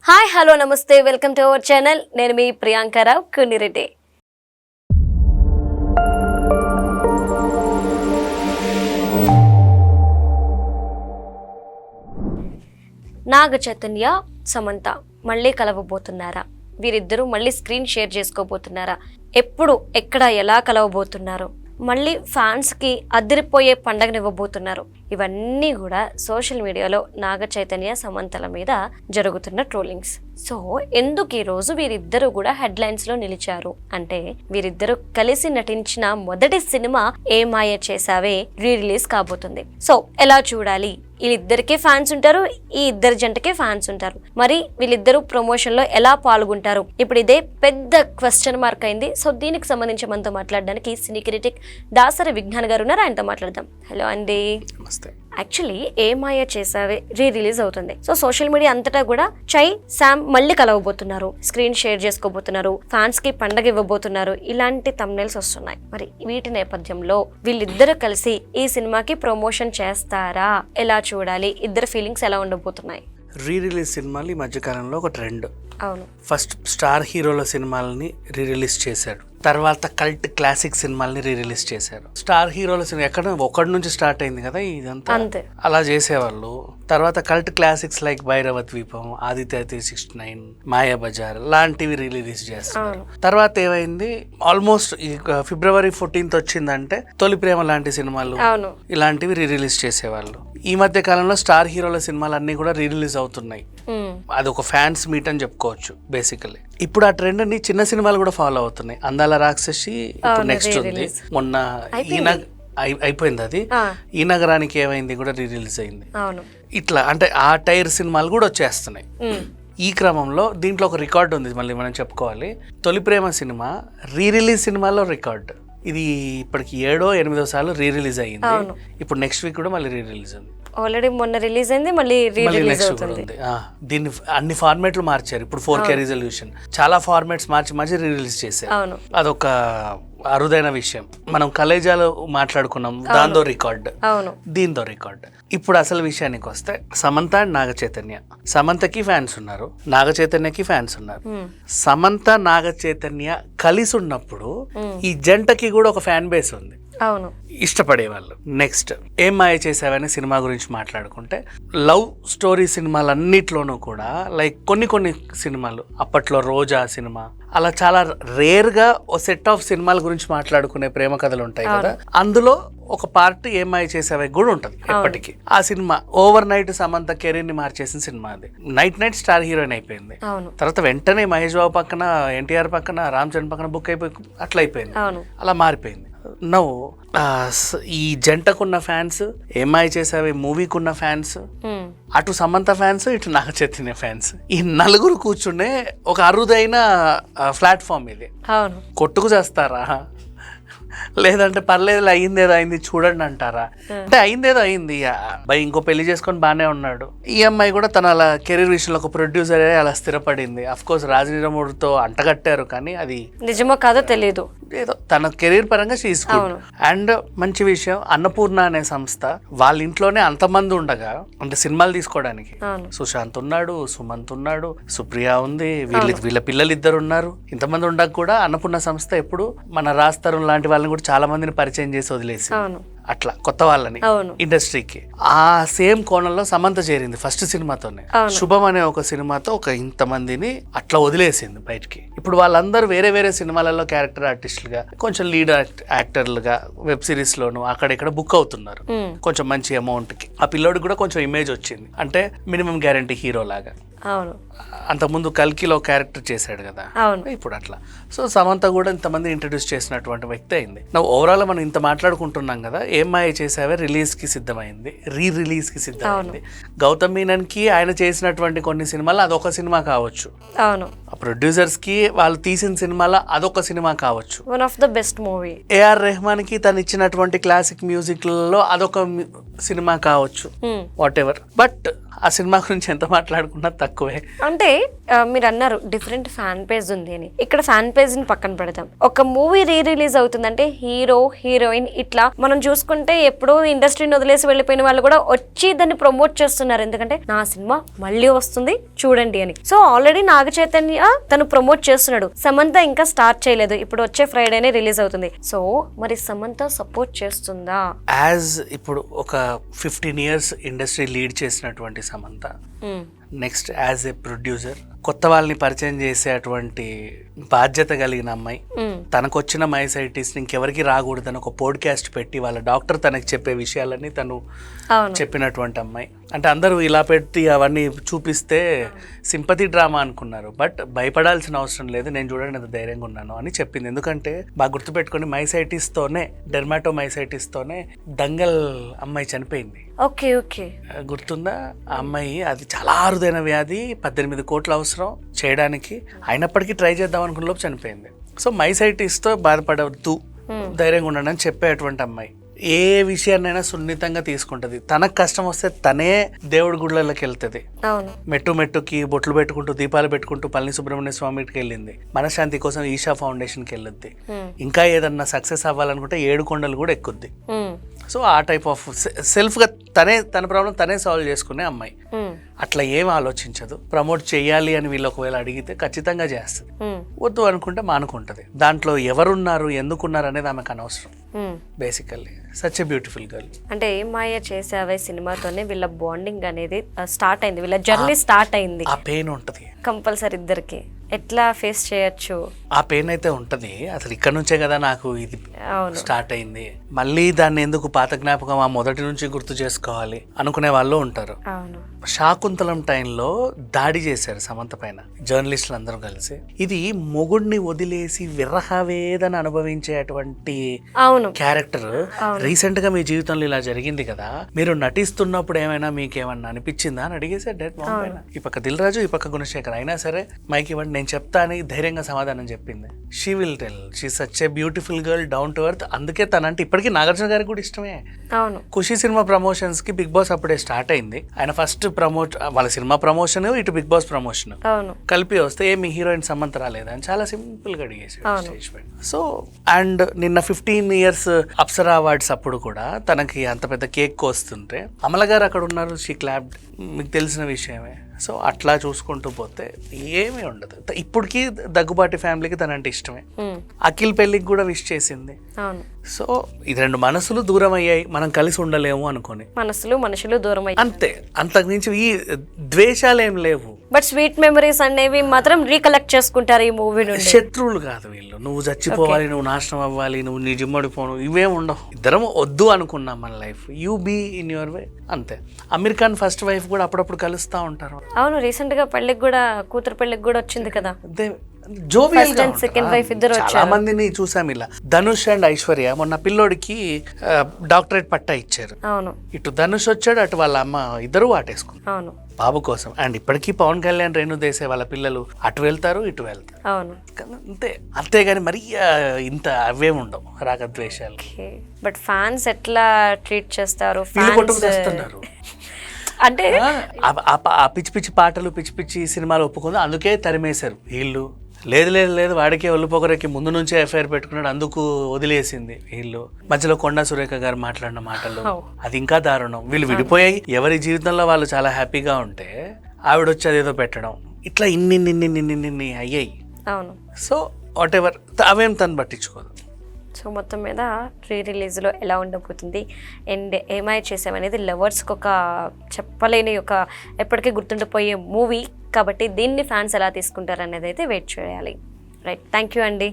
Hi hello నమస్తే welcome to our channel. నేను మీ ప్రియాంకరావు కునిరెడ్డి. నాగ చైతన్య సమంత మళ్ళీ కలవబోతున్నారా? వీరిద్దరూ మళ్ళీ స్క్రీన్ షేర్ చేసుకోబోతున్నారా? ఎప్పుడు ఎక్కడ ఎలా కలవబోతున్నారు? మళ్ళీ ఫ్యాన్స్కి అదిరిపోయే పండగనివ్వబోతున్నారు. ఇవన్నీ కూడా సోషల్ మీడియాలో నాగ చైతన్య సమంతల మీద జరుగుతున్న ట్రోలింగ్స్. సో ఎందుకు ఈరోజు వీరిద్దరూ కూడా హెడ్లైన్స్లో నిలిచారు అంటే, వీరిద్దరూ కలిసి నటించిన మొదటి సినిమా ఏ మాయ చేసావే రిలీజ్ కాబోతుంది. సో ఎలా చూడాలి? వీళ్ళిద్దరికే ఫ్యాన్స్ ఉంటారు, ఈ ఇద్దరు జంటకే ఫ్యాన్స్ ఉంటారు. మరి వీళ్ళిద్దరూ ప్రమోషన్ లో ఎలా పాల్గొంటారు? ఇప్పుడు ఇదే పెద్ద క్వశ్చన్ మార్క్ అయింది. సో దీనికి సంబంధించి మనతో మాట్లాడడానికి సినీ క్రిటిక్ దాసరి విజ్ఞాన్ గారు ఉన్నారు. ఆయనతో మాట్లాడదాం. హలో అండి. యాక్చువల్లీ ఏ మాయ చేసావే రిలీజ్ అవుతుంది. సో సోషల్ మీడియా అంతటా కూడా చై శామ్ మళ్ళీ కలవబోతున్నారు, స్క్రీన్ షేర్ చేసుకోబోతున్నారు, ఫ్యాన్స్ కి పండగ ఇవ్వబోతున్నారు, ఇలాంటి థంబ్నెయిల్స్ వస్తున్నాయి. మరి వీటి నేపథ్యంలో వీళ్ళిద్దరు కలిసి ఈ సినిమాకి ప్రమోషన్ చేస్తారా? ఎలా చూడాలి? ఇద్దరు ఫీలింగ్స్ ఎలా ఉండబోతున్నాయి? రిలీజ్ సినిమాలు ఈ మధ్యకాలంలో ఒక ట్రెండ్. అవును, ఫస్ట్ స్టార్ హీరోల సినిమాలని రిలీజ్ చేశాడు, తర్వాత కల్ట్ క్లాసిక్ సినిమాలని రిలీజ్ చేశారు. స్టార్ హీరోల సినిమా ఎక్కడ ఒకటి నుంచి స్టార్ట్ అయింది కదా ఇదంతా, అలా చేసేవాళ్ళు. తర్వాత కల్ట్ క్లాసిక్స్ లైక్ భైరవ ద్వీపం, ఆదిత్య 369, మాయాబజార్ లాంటివి రిలీజ్ చేస్తారు. తర్వాత ఏమైంది, ఆల్మోస్ట్ ఫిబ్రవరి 14th వచ్చిందంటే తొలి ప్రేమ లాంటి సినిమాలు ఇలాంటివి రిలీజ్ చేసేవాళ్ళు. ఈ మధ్య కాలంలో స్టార్ హీరోల సినిమాలు అన్ని కూడా రిలీజ్ అవుతున్నాయి. అది ఒక ఫ్యాన్స్ మీట్ అని చెప్పుకోవచ్చు బేసికలీ. ఇప్పుడు ఆ ట్రెండ్ ని చిన్న సినిమాలు కూడా ఫాలో అవుతున్నాయి. అందాల రాక్షసి ఇప్పుడు నెక్స్ట్ ఉంది, మొన్న అయిపోయింది అది. ఈ నగరానికి ఏమైంది కూడా రిలీజ్ అయింది. ఇట్లా అంటే ఆ టైర్ సినిమాలు కూడా వచ్చేస్తున్నాయి. ఈ క్రమంలో దీంట్లో ఒక రికార్డ్ ఉంది, మళ్ళీ మనం చెప్పుకోవాలి. తొలి ప్రేమ సినిమా రిలీజ్ సినిమాలో రికార్డ్. ఇది ఇప్పటికి 7వ 8వ సార్లు రిలీజ్ అయ్యింది. ఇప్పుడు నెక్స్ట్ వీక్ కూడా మళ్ళీ రిలీజ్ ఉంది. ఆల్రెడీ మొన్న రిలీజ్ అయింది, మళ్ళీ రిలీజ్ అవుతుంది. దీన్ని అన్ని ఫార్మాట్లు మార్చారు. ఇప్పుడు 4K రిజల్యూషన్, చాలా ఫార్మాట్స్ మార్చి రిలీజ్ చేశారు. అదొక అరుదైన విషయం. మనం కలేజాలో మాట్లాడుకున్నాం, దాంతో రికార్డ్, దీంతో రికార్డ్. ఇప్పుడు అసలు విషయానికి వస్తే, సమంత అండ్ నాగ చైతన్య. సమంతకి ఫ్యాన్స్ ఉన్నారు, నాగ చైతన్యకి ఫ్యాన్స్ ఉన్నారు. సమంత నాగ చైతన్య కలిసి ఉన్నప్పుడు ఈ జంటకి కూడా ఒక ఫ్యాన్ బేస్ ఉంది, ఇష్టపడేవాళ్ళు. నెక్స్ట్ ఏం మాయ చేసావనే సినిమా గురించి మాట్లాడుకుంటే, లవ్ స్టోరీ సినిమాలన్నిట్లోనూ కూడా లైక్ కొన్ని సినిమాలు, అప్పట్లో రోజా సినిమా, అలా చాలా రేర్ గా ఓ సెట్ ఆఫ్ సినిమాల గురించి మాట్లాడుకునే ప్రేమ కథలు ఉంటాయి కదా, అందులో ఒక పార్ట్ ఏం మాయ చేసావే కూడా ఉంటది ఎప్పటికీ. ఆ cinema over night Samantha career ని మార్చేసిన సినిమా అది. నైట్ స్టార్ హీరోయిన్ అయిపోయింది. తర్వాత వెంటనే మహేష్ బాబు పక్కన, ఎన్టీఆర్ పక్కన, రామ్ చరణ్ పక్కన బుక్ అయిపోయి అట్లా అయిపోయింది, అలా మారిపోయింది. నవ్వు ఈ జంటకున్న ఫ్యాన్స్, ఏమై చేసావే మూవీకున్న ఫ్యాన్స్, అటు సమంత ఫ్యాన్స్, ఇటు నాగ చైతన్య ఫ్యాన్స్, ఈ నలుగురు కూర్చునే ఒక అరుదైన ప్లాట్ఫామ్ ఇది. కొట్టుకు చేస్తారా, లేదంటే పర్లేదు అయిందేదో అయింది చూడండి అంటారా? అంటే అయిందేదో అయింది, అబ్బాయి ఇంకో పెళ్లి చేసుకొని బానే ఉన్నాడు. ఈ అమ్మాయి కూడా తన అలా కెరీర్ విషయంలో ఒక ప్రొడ్యూసర్ అలా స్థిరపడింది. అఫ్ కోర్స్ రాజనీరముడితో అంటగట్టారు, కానీ అది నిజమో కాదో తెలియదు. ఏదో తన కెరీర్ పరంగా షీస్ గుడ్. అండ్ మంచి విషయం, అన్నపూర్ణ అనే సంస్థ వాళ్ళ ఇంట్లోనే అంతమంది ఉండగా, అంటే సినిమాలు తీసుకోవడానికి సుశాంత్ ఉన్నాడు, సుమంత్ ఉన్నాడు, సుప్రియ ఉంది, వీళ్ళ పిల్లలు 2 ఉన్నారు. ఇంతమంది ఉండగా కూడా అన్నపూర్ణ సంస్థ ఎప్పుడు మన రాజ్ లాంటి వాళ్ళని కూడా చాలా మందిని పరిచయం చేసి వదిలేసి, అట్లా కొత్త వాళ్ళని ఇండస్ట్రీకి. ఆ సేమ్ కోణంలో సమంత చేరింది ఫస్ట్ సినిమాతోనే. శుభం అనే ఒక సినిమాతో ఒక ఇంతమందిని అట్లా వదిలేసింది బయటికి. ఇప్పుడు వాళ్ళందరూ వేరే వేరే సినిమాలలో క్యారెక్టర్ ఆర్టిస్టులుగా, కొంచెం లీడ్ యాక్టర్లుగా వెబ్ సిరీస్ లోను అక్కడెక్కడ బుక్ అవుతున్నారు కొంచెం మంచి అమౌంట్ కి. ఆ పిల్లోడికి కూడా కొంచెం ఇమేజ్ వచ్చింది, అంటే మినిమం గ్యారంటీ హీరో లాగా. అంతకుముందు కల్కిలో క్యారెక్టర్ చేశాడు కదా, ఇప్పుడు అట్లా. సో సమంత కూడా ఇంతమంది ఇంట్రడ్యూస్ చేసినటువంటి వ్యక్తి అయింది. ఓవరాల్ మనం ఇంత మాట్లాడుకుంటున్నాం కదా, ఏం మాయ చేసావే రిలీజ్ కి సిద్ధమైంది, రిలీజ్ కి సిద్ధమైంది. గౌతమ్ మీనన్ కి ఆయన చేసినటువంటి కొన్ని సినిమాలు అదొక సినిమా కావచ్చు, ప్రొడ్యూసర్స్ కి వాళ్ళు తీసిన సినిమాలో అదొక సినిమా కావచ్చు, one of the best movie. AR Rahman కి తను ఇచ్చినటువంటి క్లాసిక్ మ్యూజిక్ లలో అదొక సినిమా కావచ్చు, వాట్ ఎవర్, బట్ ఆ సినిమా గురించి ఎంత మాట్లాడుకున్నా తక్కువే. అంటే మీరు అన్నారు డిఫరెంట్ ఫ్యాన్ పేజ్ ఉంది అని. ఇక్కడ ఫ్యాన్ పేజ్ ని పక్కన పెడతాం. ఒక మూవీ రిలీజ్ అవుతుందంటే హీరో హీరోయిన్ ఇట్లా మనం చూసుకుంటే ఎప్పుడో ఇండస్ట్రీని వదిలేసి వెళ్ళిపోయిన వాళ్ళు కూడా వచ్చి దాన్ని ప్రమోట్ చేస్తున్నారు. ఎందుకంటే నా సినిమా మళ్ళీ వస్తుంది చూడండి అని. సో ఆల్రెడీ నాగ చైతన్య తను ప్రమోట్ చేస్తున్నాడు. సమంత ఇంకా స్టార్ట్ చేయలేదు, ఇప్పుడు వచ్చే ఫ్రైడేనే రిలీజ్ అవుతుంది. సో మరి సమంత సపోర్ట్ చేస్తుందా? యాజ్ ఇప్పుడు ఒక 15 years ఇండస్ట్రీ లీడ్ చేసినటువంటి Samantha, next as a producer కొత్త వాళ్ళని పరిచయం చేసేటువంటి బాధ్యత కలిగిన అమ్మాయి, తనకొచ్చిన మైసైటిస్ ఇంకెవరికి రాకూడదని ఒక పోడ్కాస్ట్ పెట్టి వాళ్ళ డాక్టర్ తనకి చెప్పే విషయాలన్నీ తను చెప్పినటువంటి అమ్మాయి. అంటే అందరూ ఇలా పెట్టి అవన్నీ చూపిస్తే సింపతి డ్రామా అనుకున్నారు, బట్ భయపడాల్సిన అవసరం లేదు, నేను చూడండి ఎంత ధైర్యంగా ఉన్నాను అని చెప్పింది. ఎందుకంటే బాగా గుర్తుపెట్టుకుని మైసైటిస్తోనే, డెర్మాటోమైసైటిస్తోనే దంగల్ అమ్మాయి చనిపోయింది. ఓకే ఓకే, గుర్తుందా? ఆ అమ్మాయి అది చాలా అరుదైన వ్యాధి, 18 కోట్లు అవసరం చేయడానికి, అయినప్పటికీ ట్రై చేద్దాం అనుకున్న లోపు చనిపోయింది. సో మైసైటిస్తో బాధపడవద్దు, ధైర్యంగా ఉండండి అని చెప్పేటువంటి అమ్మాయి. ఏ విషయాన్నైనా సున్నితంగా తీసుకుంటది. తనకు కష్టం వస్తే తనే దేవుడి గుళ్ళకి వెళ్తుంది. మెట్టు మెట్టుకి బొట్లు పెట్టుకుంటూ దీపాలు పెట్టుకుంటూ పళని సుబ్రహ్మణ్య స్వామికి వెళ్ళింది. మనశ్శాంతి కోసం ఈషా ఫౌండేషన్కి వెళ్ళొద్ది. ఇంకా ఏదన్నా సక్సెస్ అవ్వాలనుకుంటే 7 కొండలు కూడా ఎక్కుద్ది. సో ఆ టైప్ ఆఫ్ సెల్ఫ్గా తన ప్రాబ్లం తనే సాల్వ్ చేసుకునే అమ్మాయి. అట్లా ఏం ఆలోచించదు. ప్రమోట్ చేయాలి అని వీళ్ళు ఒకవేళ అడిగితే ఖచ్చితంగా చేస్తుంది, వద్దు అనుకుంటే మానుకుంటది. దాంట్లో ఎవరున్నారు ఎందుకున్నారు అనేది ఆమెకు అనవసరం. Basically such a beautiful girl. అంటే ఏం మాయ చేసావే సినిమాతోనే వీళ్ళ బాండింగ్ అనేది స్టార్ట్ అయింది, వీళ్ళ జర్నీ స్టార్ట్ అయింది. ఆ పెయిన్ ఉంటది కంపల్సరీ ఇద్దరికి. ఎట్లా ఫేస్ చేయొచ్చు ఆ పెయిన్ అయితే ఉంటది. అసలు ఇక్కడ నుంచే కదా నాకు ఇది స్టార్ట్ అయింది, మళ్ళీ దాన్ని ఎందుకు పాత జ్ఞాపకం ఆ మొదటి నుంచి గుర్తు చేసుకోవాలి అనుకునే వాళ్ళు ఉంటారు. శాకుంతలం టైంలో దాడి చేశారు సమంత పైన జర్నలిస్టులు అందరూ కలిసి. ఇది మొగుడిని వదిలేసి విరహవేదన అనుభవించేటువంటి క్యారెక్టర్. రీసెంట్ గా మీ జీవితంలో ఇలా జరిగింది కదా, మీరు నటిస్తున్నప్పుడు ఏమైనా మీకేమన్నా అనిపించిందా అని అడిగేసారు డైరెక్ట్ మామ్ పైన. ఈ పక్క దిల్ రాజు, ఈ పక్క గుణశేఖర్, అయినా సరే మైక్ ఇవ్వండి నేను చెప్తా అని ధైర్యంగా సమాధానం చెప్పింది. She will tell, she such a beautiful girl, down to earth. అందుకే తనంటే ఇప్పటికీ నాగార్జున గారికి కూడా ఇష్టమే. ఖుషి సినిమా ప్రమోషన్స్ కి బిగ్ బాస్ అప్పుడే స్టార్ట్ అయింది. ఆయన ఫస్ట్ ప్రమోట్ వాళ్ళ సినిమా ప్రమోషన్, ఇటు బిగ్ బాస్ ప్రమోషన్ కలిపి వస్తే మీ హీరోయిన్ సమంత రాలేదా అని చాలా సింపుల్ గా అడిగేసి స్టేజ్ పైన. సో అండ్ నిన్న 15 years అప్సరా అవార్డ్స్ అప్పుడు కూడా తనకి అంత పెద్ద కేక్ కోస్తుంటే అమల గారు అక్కడ ఉన్నారు, షీ క్లాప్డ్, మీకు తెలిసిన విషయమే. సో అట్లా చూసుకుంటూ పోతే ఏమీ ఉండదు. ఇప్పటికీ దగ్గుబాటి ఫ్యామిలీకి తనంటే ఇష్టమే. అఖిల్ పెళ్లికి కూడా విష్ చేసింది. సో ఇది 2 మనసులు దూరం అయ్యాయి, మనం కలిసి ఉండలేము అనుకోని మనుషులు దూరం అయ్యాయి అంతే. అంతకుమించి ఈ ద్వేషాలు ఏం లేవు, బట్ స్వీట్ మెమరీస్ అనేవి మాత్రం రీకలెక్ట్ చేసుకుంటారు ఈ మూవీ నుండి. శత్రువులు కాదు వీళ్ళు, నువ్వు చచ్చిపోవాలి, నువ్వు నాశనం అవ్వాలి, నువ్వు నీ జిమ్మడిపోను, ఇవేం ఉండవు. ఇద్దరం వద్దు అనుకున్నాం మన life, you be in your way అంతే. అమీర్ ఖాన్ ఫస్ట్ వైఫ్ కూడా అప్పుడప్పుడు కలుస్తా ఉంటారు. అవును, రీసెంట్ గా పెళ్లికి కూడా, కూతురు పెళ్లికి కూడా వచ్చింది కదా. జోవియల్ గా చాలా మందిని చూసాం ఇలా. ధనుష్ అండ్ ఐశ్వర్య మొన్న పిల్లోడికి డాక్టరేట్ పట్టా ఇచ్చారు. ఇటు ధనుష్ వచ్చాడు, అటు వాళ్ళ అమ్మ, ఇద్దరు వాటేసుకున్నారు బాబు కోసం. అండ్ ఇప్పటికీ పవన్ కళ్యాణ్, రేణు దేశాయ్ వాళ్ళ పిల్లలు అటు వెళ్తారు ఇటు వెళ్తారు అంతే. అంతేగాని మరి ఇంత అవే ఉండవు రాగద్వేషాలు. బట్ ఫ్యాన్స్ ఎట్లా ట్రీట్ చేస్తారు? అంటే ఆ పిచ్చి పిచ్చి పాటలు, పిచ్చి పిచ్చి సినిమాలు ఒప్పుకుంది, అందుకే తరిమేశారు వీళ్ళు. లేదు వాడికే ఒళ్ళుపొగరకి ముందు నుంచే ఎఫ్ఐఆర్ పెట్టుకున్నాడు, అందుకు వదిలేసింది వీళ్ళు. మధ్యలో కొండా సురేఖ గారు మాట్లాడిన మాటలు, అది ఇంకా దారుణం. వీళ్ళు విడిపోయాయి, ఎవరి జీవితంలో వాళ్ళు చాలా హ్యాపీగా ఉంటే ఆవిడొచ్చి అదేదో పెట్టడం, ఇట్లా ఇన్ని అయ్యాయి. సో వాట్ ఎవర్, అవేం తను పట్టించుకోదు. సో మొత్తం మీద రిలీజ్లో ఎలా ఉండబోతుంది అండ్ ఏమై చేసామనేది లవర్స్కి ఒక చెప్పలేని ఒక ఎప్పటికీ గుర్తుండిపోయే మూవీ కాబట్టి దీన్ని ఫ్యాన్స్ ఎలా తీసుకుంటారు అనేది అయితే వెయిట్ చేయాలి. రైట్, థ్యాంక్ యూ అండి.